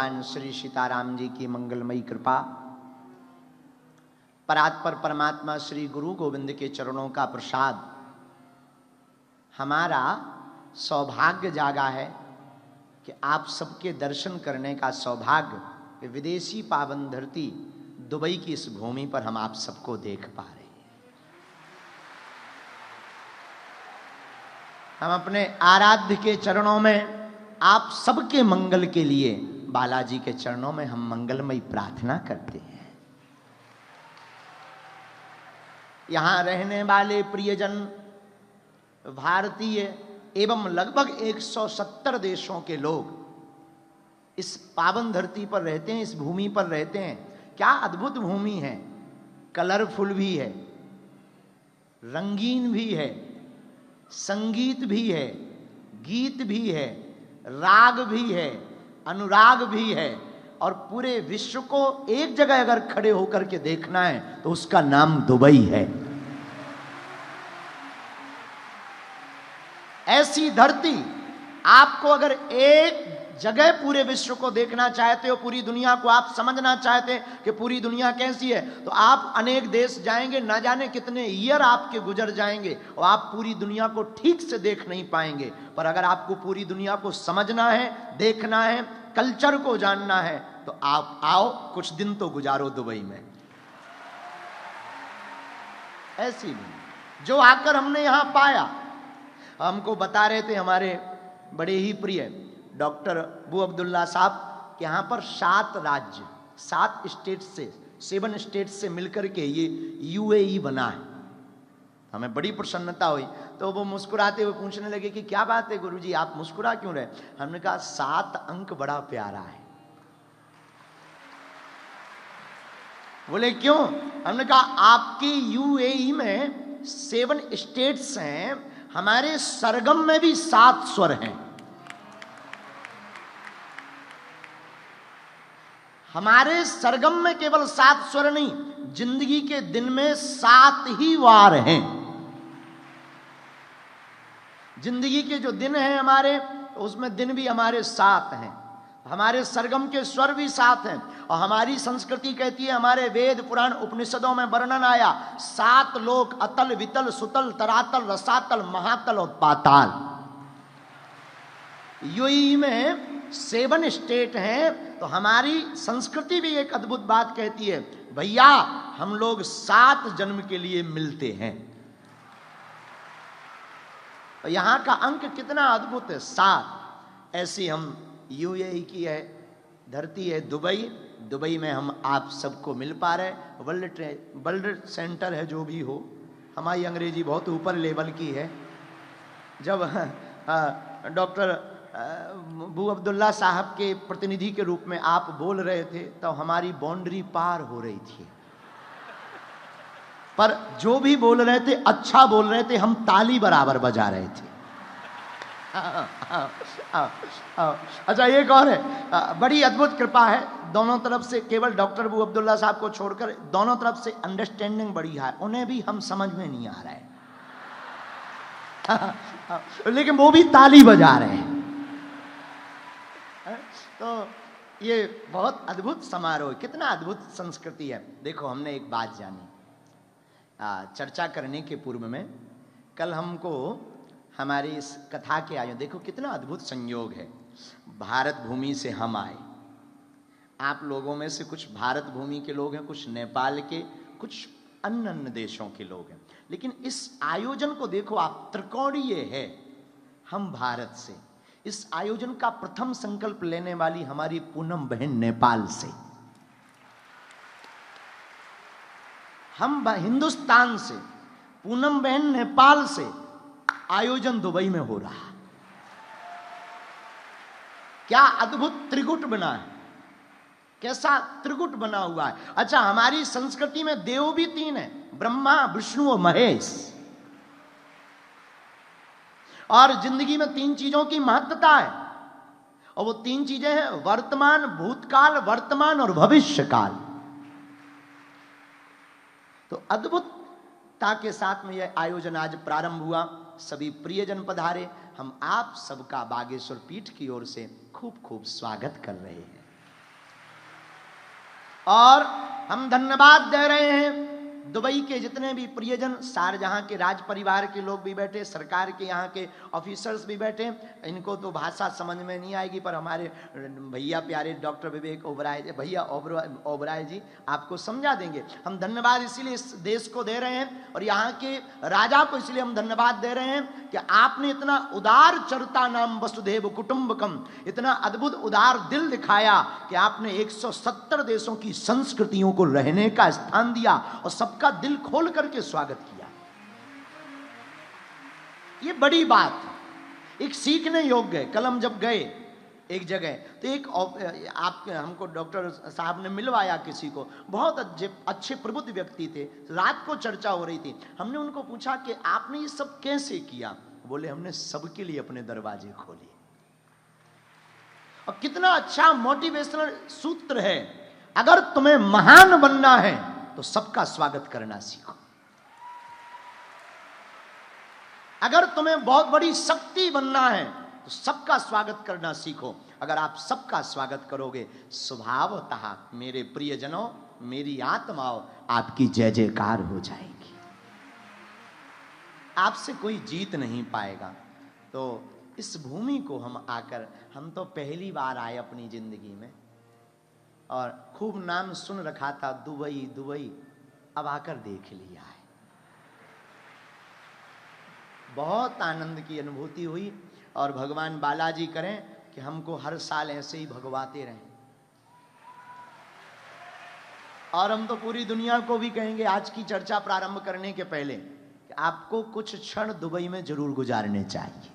भगवान श्री सीताराम जी की मंगलमयी कृपा, परात्पर परमात्मा श्री गुरु गोविंद के चरणों का प्रसाद, हमारा सौभाग्य जागा है कि आप सबके दर्शन करने का सौभाग्य विदेशी पावन धरती दुबई की इस भूमि पर हम आप सबको देख पा रहे हैं। हम अपने आराध्य के चरणों में आप सबके मंगल के लिए बालाजी के चरणों में हम मंगलमयी प्रार्थना करते हैं। यहां रहने वाले प्रियजन भारतीय एवं लगभग 170 देशों के लोग इस पावन धरती पर रहते हैं, इस भूमि पर रहते हैं। क्या अद्भुत भूमि है, कलरफुल भी है, रंगीन भी है, संगीत भी है, गीत भी है, राग भी है, अनुराग भी है, और पूरे विश्व को एक जगह अगर खड़े होकर के देखना है तो उसका नाम दुबई है। ऐसी धरती, आपको अगर एक जगह पूरे विश्व को देखना चाहते हो, पूरी दुनिया को आप समझना चाहते हैं कि पूरी दुनिया कैसी है, तो आप अनेक देश जाएंगे, ना जाने कितने ईयर आपके गुजर जाएंगे और आप पूरी दुनिया को ठीक से देख नहीं पाएंगे। पर अगर आपको पूरी दुनिया को समझना है, देखना है, कल्चर को जानना है, तो आप आओ, कुछ दिन तो गुजारो दुबई में। ऐसी भी जो आकर हमने यहां पाया, हमको बता रहे थे हमारे बड़े ही प्रिय डॉक्टर अबू अब्दुल्ला साहब कि यहाँ पर 7 राज्य, 7 स्टेट से, 7 स्टेट से मिलकर के ये यूएई बना है। हमें बड़ी प्रसन्नता हुई। तो वो मुस्कुराते हुए पूछने लगे कि क्या बात है गुरुजी, आप मुस्कुरा क्यों रहे? हमने कहा 7 अंक बड़ा प्यारा है। बोले क्यों? हमने कहा आपकी यूएई में 7 स्टेट्स हैं, हमारे सरगम में भी 7 स्वर हैं। हमारे सरगम में केवल 7 स्वर नहीं, जिंदगी के दिन में 7 ही वार हैं। जिंदगी के जो दिन हैं हमारे, उसमें दिन भी हमारे 7 हैं। हमारे सरगम के स्वर भी 7 हैं। और हमारी संस्कृति कहती है, हमारे वेद पुराण उपनिषदों में वर्णन आया, 7 लोक, अतल वितल सुतल तरातल रसातल महातल और पाताल। यूएई में 7 स्टेट हैं। तो हमारी संस्कृति भी एक अद्भुत बात कहती है, भैया हम लोग 7 जन्म के लिए मिलते हैं। यहां का अंक कितना अद्भुत है, 7। ऐसी हम यूएई की है धरती है दुबई। दुबई में हम आप सबको मिल पा रहे। वर्ल्ड सेंटर है जो भी हो, हमारी अंग्रेजी बहुत ऊपर लेवल की है। जब डॉक्टर अबू अब्दुल्ला साहब के प्रतिनिधि के रूप में आप बोल रहे थे तो हमारी बाउंड्री पार हो रही थी। पर जो भी बोल रहे थे अच्छा बोल रहे थे, हम ताली बराबर बजा रहे थे। अच्छा एक और है, बड़ी अद्भुत कृपा है दोनों तरफ से, केवल डॉक्टर अबू अब्दुल्ला साहब को छोड़कर दोनों तरफ से अंडरस्टैंडिंग बड़ी है। उन्हें भी हम समझ में नहीं आ रहा है लेकिन वो भी ताली बजा रहे हैं। तो ये बहुत अद्भुत समारोह, कितना अद्भुत संस्कृति है। देखो हमने एक बात जानी चर्चा करने के पूर्व में, कल हमको हमारी इस कथा के आयोजन, देखो कितना अद्भुत संयोग है। भारत भूमि से हम आए, आप लोगों में से कुछ भारत भूमि के लोग हैं, कुछ नेपाल के, कुछ अन्य अन्य देशों के लोग हैं। लेकिन इस आयोजन को देखो आप, त्रिकोणीय है। हम भारत से, इस आयोजन का प्रथम संकल्प लेने वाली हमारी पूनम बहन नेपाल से, हम हिंदुस्तान से, पूनम बहन नेपाल से, आयोजन दुबई में हो रहा। क्या अद्भुत त्रिगुट बना है, कैसा त्रिगुट बना हुआ है। अच्छा हमारी संस्कृति में देव भी 3 है, ब्रह्मा विष्णु और महेश। और जिंदगी में 3 चीजों की महत्वता है, और वो 3 चीजें हैं वर्तमान, भूतकाल, वर्तमान और भविष्य काल। तो अद्भुतता के साथ में यह आयोजन आज प्रारंभ हुआ। सभी प्रियजन पधारे। हम आप सबका बागेश्वर पीठ की ओर से खूब खूब स्वागत कर रहे हैं। और हम धन्यवाद दे रहे हैं दुबई के जितने भी प्रियजन, शारजहां के राज परिवार के लोग भी बैठे, सरकार के यहाँ के ऑफिसर्स भी बैठे। इनको तो भाषा समझ में नहीं आएगी, पर हमारे भैया प्यारे डॉक्टर विवेक ओबराय, भैया ओबराय जी आपको समझा देंगे। हम धन्यवाद इसीलिए इस देश को दे रहे हैं और यहाँ के राजा को इसलिए हम धन्यवाद दे रहे हैं कि आपने इतना उदार चरता नाम वसुधैव कुटुंबकम, इतना अद्भुत उदार दिल दिखाया कि आपने 170 देशों की संस्कृतियों को रहने का स्थान दिया और सबका दिल खोल करके स्वागत किया। ये बड़ी बात है, एक सीखने योग्य है। कल हम जब गए एक जगह तो एक आप हमको डॉक्टर साहब ने मिलवाया किसी को, बहुत अच्छे प्रबुद्ध व्यक्ति थे। रात को चर्चा हो रही थी, हमने उनको पूछा कि आपने ये सब कैसे किया? बोले हमने सबके लिए अपने दरवाजे खोले। और कितना अच्छा मोटिवेशनल सूत्र है, अगर तुम्हें महान बनना है तो सबका स्वागत करना सीखो। अगर तुम्हें बहुत बड़ी शक्ति बनना है तो सबका स्वागत करना सीखो। अगर आप सबका स्वागत करोगे, स्वभावतः मेरे प्रियजनों, मेरी आत्माओं, आपकी जय जयकार हो जाएगी। आपसे कोई जीत नहीं पाएगा। तो इस भूमि को हम आकर, हम तो पहली बार आए अपनी जिंदगी में और खूब नाम सुन रखा था दुबई दुबई, अब आकर देख लिया है। बहुत आनंद की अनुभूति हुई और भगवान बालाजी करें कि हमको हर साल ऐसे ही भगवाते रहें। और हम तो पूरी दुनिया को भी कहेंगे आज की चर्चा प्रारंभ करने के पहले कि आपको कुछ क्षण दुबई में जरूर गुजारने चाहिए।